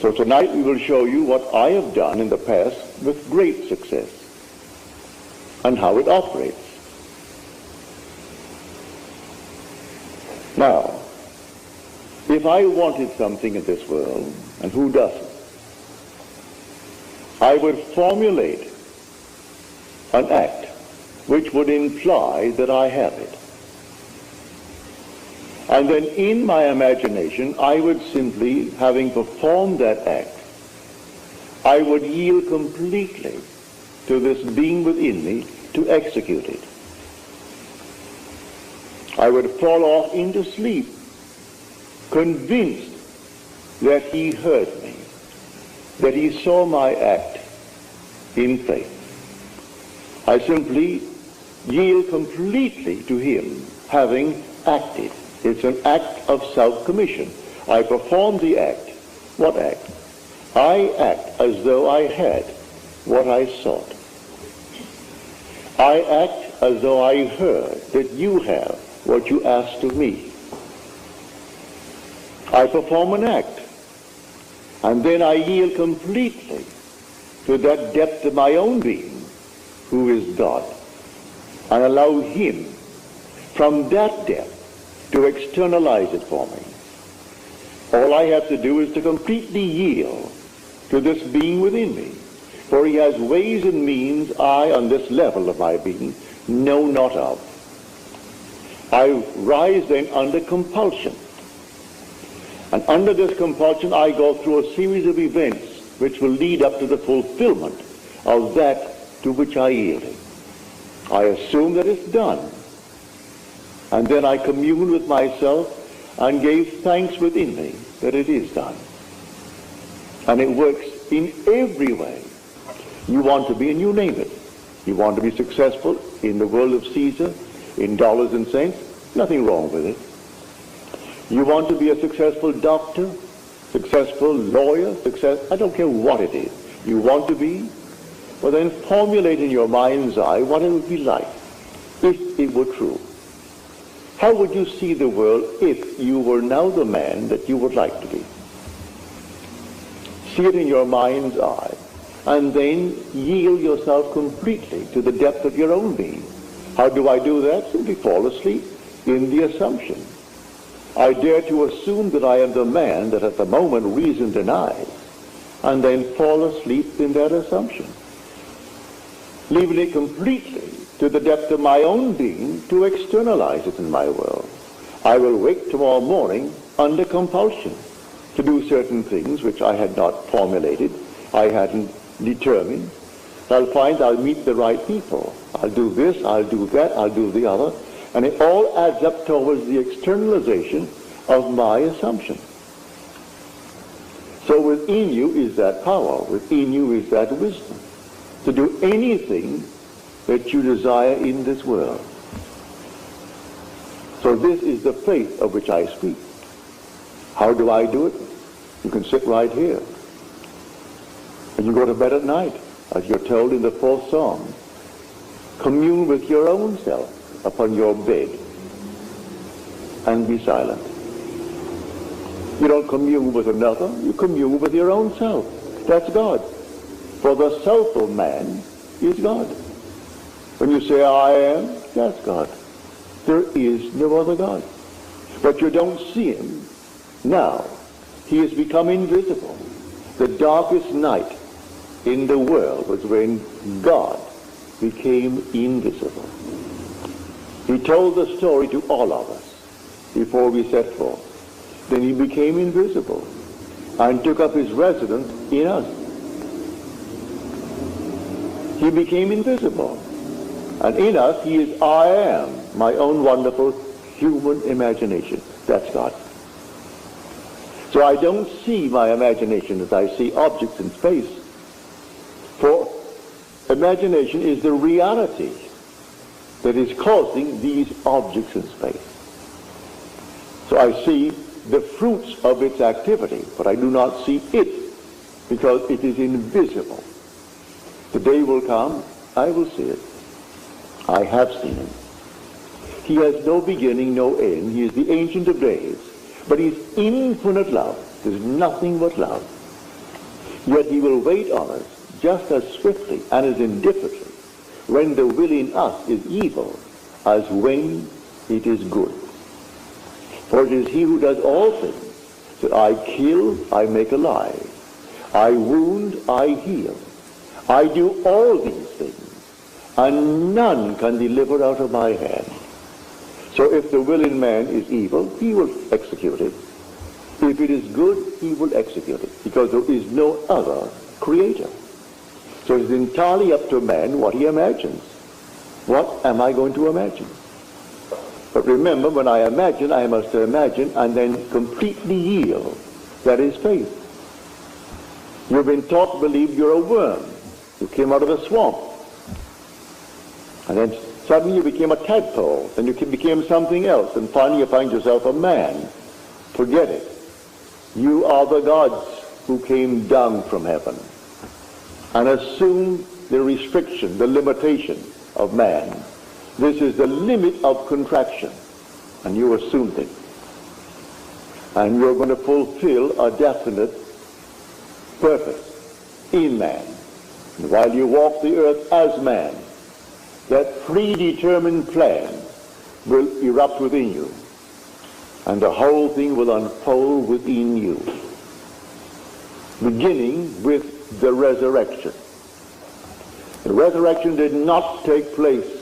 So tonight we will show you what I have done in the past with great success and how it operates. Now, if I wanted something in this world, and who doesn't, I would formulate an act which would imply that I have it. And then in my imagination, I would simply, having performed that act, I would yield completely to this being within me to execute it. I would fall off into sleep, convinced that he heard me, that he saw my act in faith. I simply yield completely to him, having acted. It's an act of self-commission. I perform the act. What act? I act as though I had what I sought. I act as though I heard that you have what you asked of me. I perform an act, and then I yield completely to that depth of my own being, who is God, and allow him from that depth to externalize it for me. All I have to do is to completely yield to this being within me, for he has ways and means I, on this level of my being, know not of. I rise then under compulsion, and under this compulsion I go through a series of events which will lead up to the fulfillment of that to which I yielded. I assume that it's done, and then I commune with myself and gave thanks within me that it is done. And it works in every way. You want to be, and you name it. You want to be successful in the world of Caesar, in dollars and cents, nothing wrong with it. You want to be a successful doctor, successful lawyer, I don't care what it is. You want to be, well then formulate in your mind's eye what it would be like if it were true. How would you see the world if you were now the man that you would like to be? See it in your mind's eye, and then yield yourself completely to the depth of your own being. How do I do that? Simply fall asleep in the assumption. I dare to assume that I am the man that at the moment reason denies, and then fall asleep in that assumption, leaving it completely to the depth of my own being to externalize it in my world. I will wake tomorrow morning under compulsion to do certain things which I had not formulated, I hadn't determined. I'll find I'll meet the right people. I'll do this, I'll do that, I'll do the other, and it all adds up towards the externalization of my assumption. So within you is that power, within you is that wisdom to do anything that you desire in this world. So this is the faith of which I speak. How do I do it? You can sit right here. And you go to bed at night, as you're told in the 4th Psalm. Commune with your own self upon your bed and be silent. You don't commune with another, you commune with your own self. That's God. For the self of man is God. When you say, I am, that's God. There is no other God. But you don't see him now. He has become invisible. The darkest night in the world was when God became invisible. He told the story to all of us before we set forth. Then he became invisible and took up his residence in us. He became invisible. And in us, he is I am, my own wonderful human imagination. That's God. So I don't see my imagination as I see objects in space. For imagination is the reality that is causing these objects in space. So I see the fruits of its activity, but I do not see it because it is invisible. The day will come, I will see it. I have seen him. He has no beginning, no end. He is the Ancient of Days. But he's infinite love. There's nothing but love. Yet he will wait on us just as swiftly and as indifferently when the will in us is evil as when it is good. For it is he who does all things, that I kill, I make alive. I wound, I heal. I do all these things, and none can deliver out of my hand. So if the will in man is evil, he will execute it. If it is good, he will execute it, because there is no other creator. So it's entirely up to man what he imagines. What am I going to imagine? But remember, when I imagine, I must imagine and then completely yield. That is faith. You've been taught to believe you're a worm. You came out of a swamp. And then suddenly you became a tadpole. Then you became something else. And finally you find yourself a man. Forget it. You are the gods who came down from heaven and assumed the restriction, the limitation of man. This is the limit of contraction, and you assumed it. And you're going to fulfill a definite purpose in man. And while you walk the earth as man, that predetermined plan will erupt within you, and the whole thing will unfold within you, beginning with the resurrection. The resurrection did not take place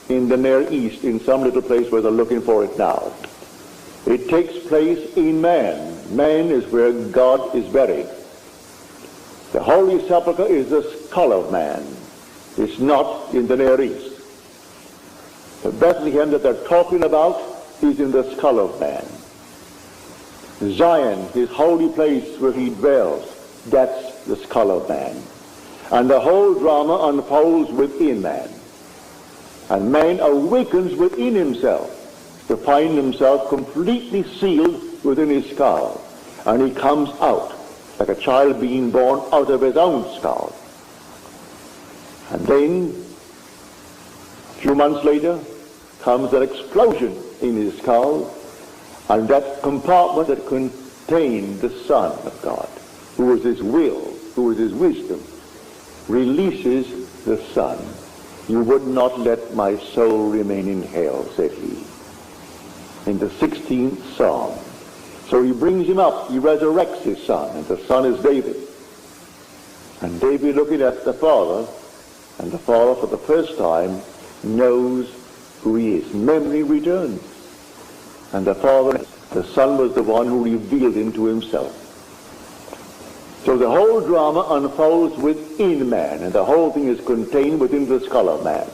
in the Near East, in some little place where they're looking for it now. It takes place in man. Man is where God is buried. The Holy Sepulchre is the skull of man. It's not in the Near East. The Bethlehem that they're talking about is in the skull of man. Zion, his holy place where he dwells, that's the skull of man. And the whole drama unfolds within man. And man awakens within himself to find himself completely sealed within his skull. And he comes out like a child being born out of his own skull. And then, a few months later, comes an explosion in his skull, and that compartment that contained the Son of God, who was his will, who was his wisdom, releases the Son. You would not let my soul remain in hell, said he, in the 16th Psalm. So he brings him up, he resurrects his son, and the son is David. And David, looking at the Father, and the Father for the first time knows who he is. Memory returns. And the Father, the Son was the one who revealed him to himself. So the whole drama unfolds within man, and the whole thing is contained within the skull of man.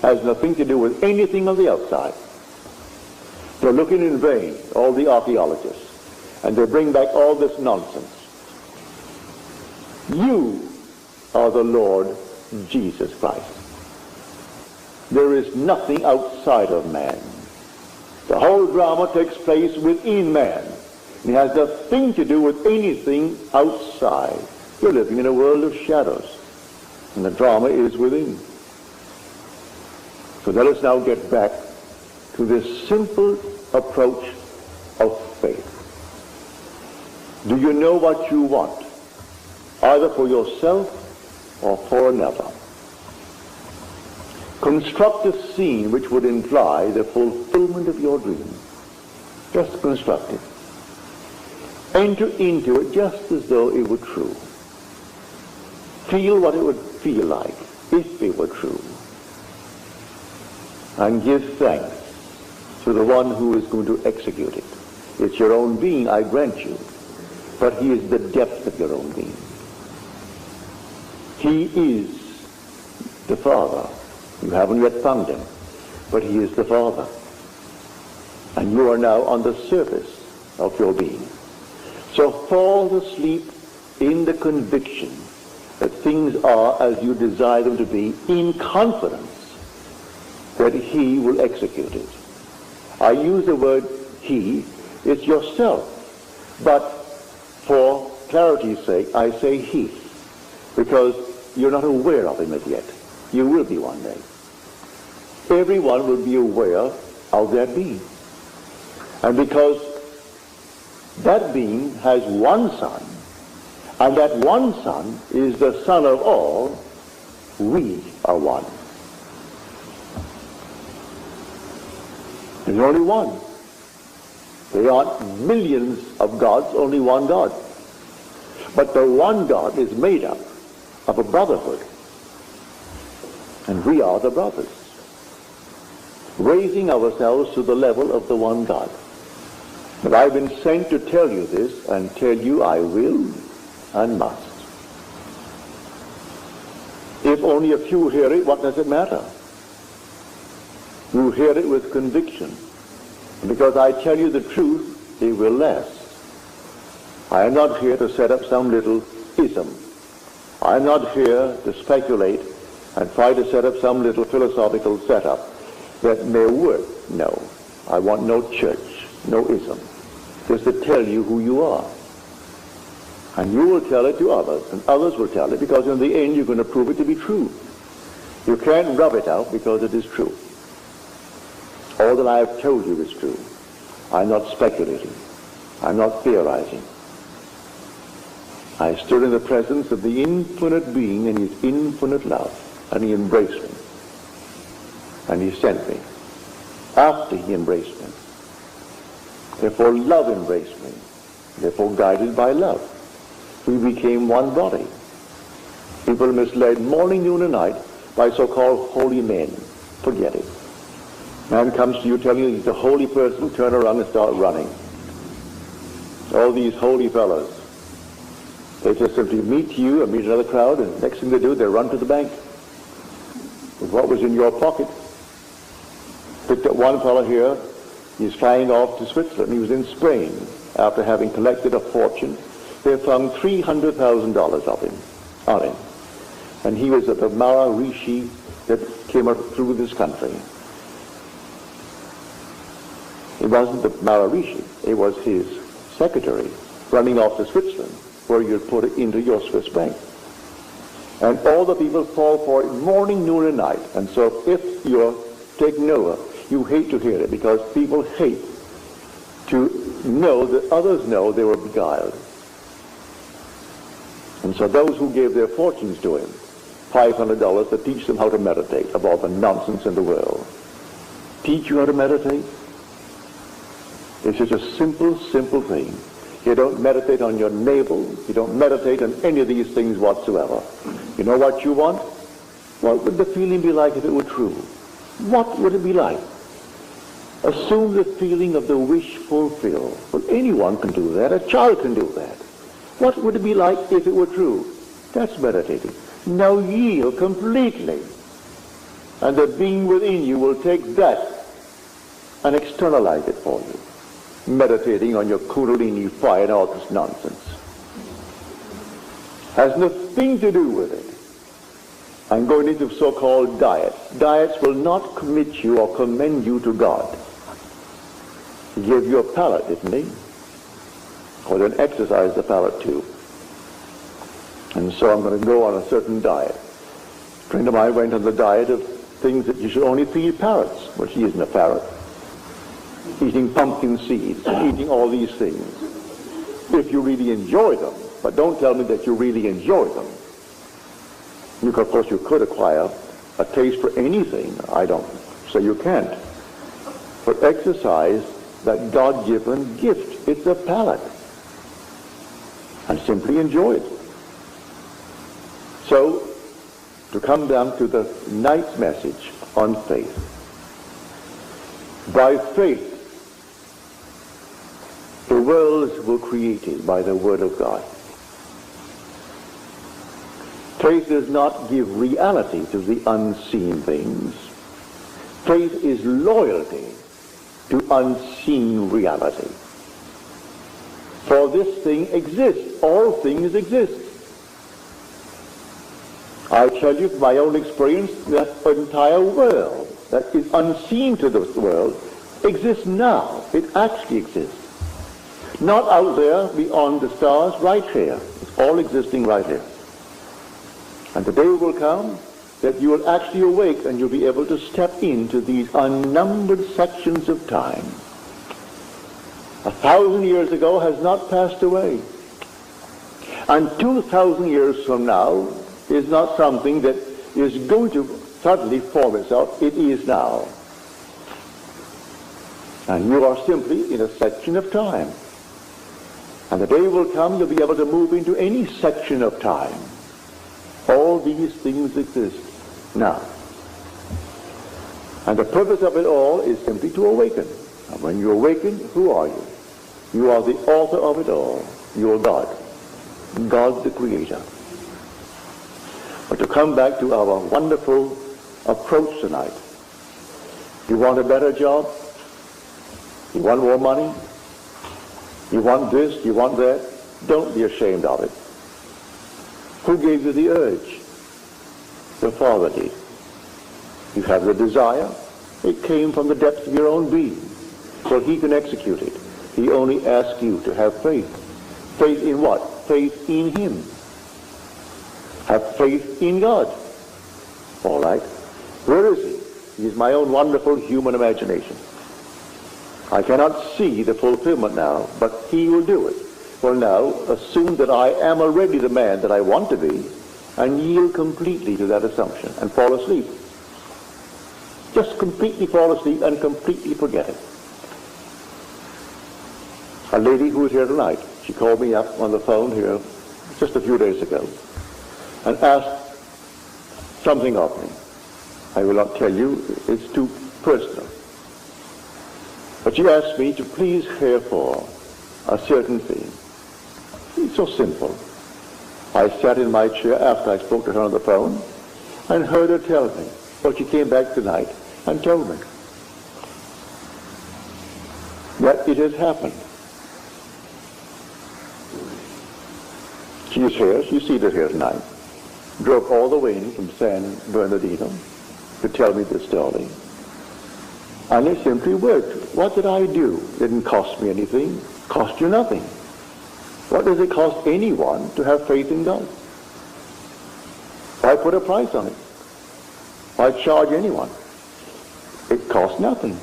Has nothing to do with anything on the outside. They're looking in vain, all the archaeologists, and they bring back all this nonsense. You are the Lord Jesus Christ. There is nothing outside of man. The whole drama takes place within man. It has nothing to do with anything outside. You're living in a world of shadows, and the drama is within. So let us now get back to this simple approach of faith. Do you know what you want, either for yourself or for another? Construct a scene which would imply the fulfillment of your dream. Just construct it. Enter into it just as though it were true. Feel what it would feel like if it were true. And give thanks to the one who is going to execute it. It's your own being, I grant you, but he is the depth of your own being. He is the Father. You haven't yet found him, but he is the Father. And you are now on the surface of your being. So fall asleep in the conviction that things are as you desire them to be, in confidence that he will execute it. I use the word he, it's yourself. But for clarity's sake, I say he, because you're not aware of him as yet. You will be one day. Everyone will be aware of that being. And because that being has one son, And that one Son is the Son of all. We are one. There's only one. There aren't millions of gods, only one God. But the one God is made up of a brotherhood. And we are the brothers, raising ourselves to the level of the one God. But I've been sent to tell you this, and tell you I will and must. If only a few hear it, what does it matter? You hear it with conviction. Because I tell you the truth, it will last. I am not here to set up some little ism. I am not here to speculate and try to set up some little philosophical setup that may work. No, I want no church, no ism. Just to tell you who you are. And you will tell it to others, and others will tell it, because in the end you're going to prove it to be true. You can't rub it out because it is true. All that I have told you is true. I'm not speculating. I'm not theorizing. I stood in the presence of the infinite being and his infinite love, and he embraced me. And he sent me after he embraced me. Therefore love embraced me. Therefore guided by love, we became one body. People are misled morning, noon, and night by so-called holy men. Forget it. Man comes to you telling you he's a holy person, turn around and start running. All these holy fellows, they just simply meet you and meet another crowd, and next thing they do, they run to the bank with what was in your pocket. Picked up one fellow here, he's flying off to Switzerland. He was in Spain after having collected a fortune. They found $300,000 of him, on him. And he was at the Maharishi that came up through this country. It wasn't the Maharishi, it was his secretary running off to Switzerland, where you'd put it into your Swiss bank. And all the people fall for it morning, noon, and night. And so if you're taking Noah, you hate to hear it, because people hate to know that others know they were beguiled. And so those who gave their fortunes to him, $500 to teach them how to meditate, of all the nonsense in the world. Teach you how to meditate? It's just a simple, simple thing. You don't meditate on your navel. You don't meditate on any of these things whatsoever. You know what you want? What would the feeling be like if it were true? What would it be like? Assume the feeling of the wish fulfilled. Well, anyone can do that. A child can do that. What would it be like if it were true? That's meditating. Now yield completely. And the being within you will take that and externalize it for you. Meditating on your Kundalini fire and all this nonsense. Has nothing to do with it. I'm going into so-called diets. Diets will not commit you or commend you to God. He gave you a palate, didn't he? Or then exercise the palate too. And so I'm going to go on a certain diet. A friend of mine went on the diet of things that you should only feed parrots. Well, she isn't a parrot. Eating pumpkin seeds, eating all these things. If you really enjoy them, but don't tell me that you really enjoy them. Of course, you could acquire a taste for anything. I don't say you can't. But exercise that God-given gift. It's a palate. And simply enjoy it. So, to come down to the night's message on faith. By faith, the worlds were created by the Word of God. Faith does not give reality to the unseen things. Faith is loyalty to unseen reality. For this thing exists. All things exist. I tell you from my own experience that the entire world that is unseen to this world exists now. It actually exists. Not out there beyond the stars, right here. It's all existing right here. And the day will come that you will actually awake and you'll be able to step into these unnumbered sections of time. 1,000 years ago has not passed away. And 2,000 years from now is not something that is going to suddenly form itself. It is now. And you are simply in a section of time. And the day will come you'll be able to move into any section of time. All these things exist now. And the purpose of it all is simply to awaken. And when you awaken, who are you? You are the author of it all. You are God. God the Creator. But to come back to our wonderful approach tonight, you want a better job? You want more money? You want this? You want that? Don't be ashamed of it. Who gave you the urge? The Father did. You have the desire. It came from the depths of your own being. So he can execute it. He only asks you to have faith. Faith in what? Faith in him. Have faith in God. All right. Where is he? He is my own wonderful human imagination. I cannot see the fulfillment now, but he will do it. Well, now, assume that I am already the man that I want to be, and yield completely to that assumption, and fall asleep. Just completely fall asleep and completely forget it. A lady who was here tonight, she called me up on the phone here just a few days ago, and asked something of me. I will not tell you, it's too personal. But she asked me to please care for a certain thing. It's so simple. I sat in my chair after I spoke to her on the phone and heard her tell me. Well, she came back tonight and told me that it has happened. She is here. She's seated here tonight. Drove all the way in from San Bernardino to tell me this story. And it simply worked. What did I do? It didn't cost me anything. Cost you nothing. What does it cost anyone to have faith in God? Why put a price on it? Why charge anyone? It costs nothing.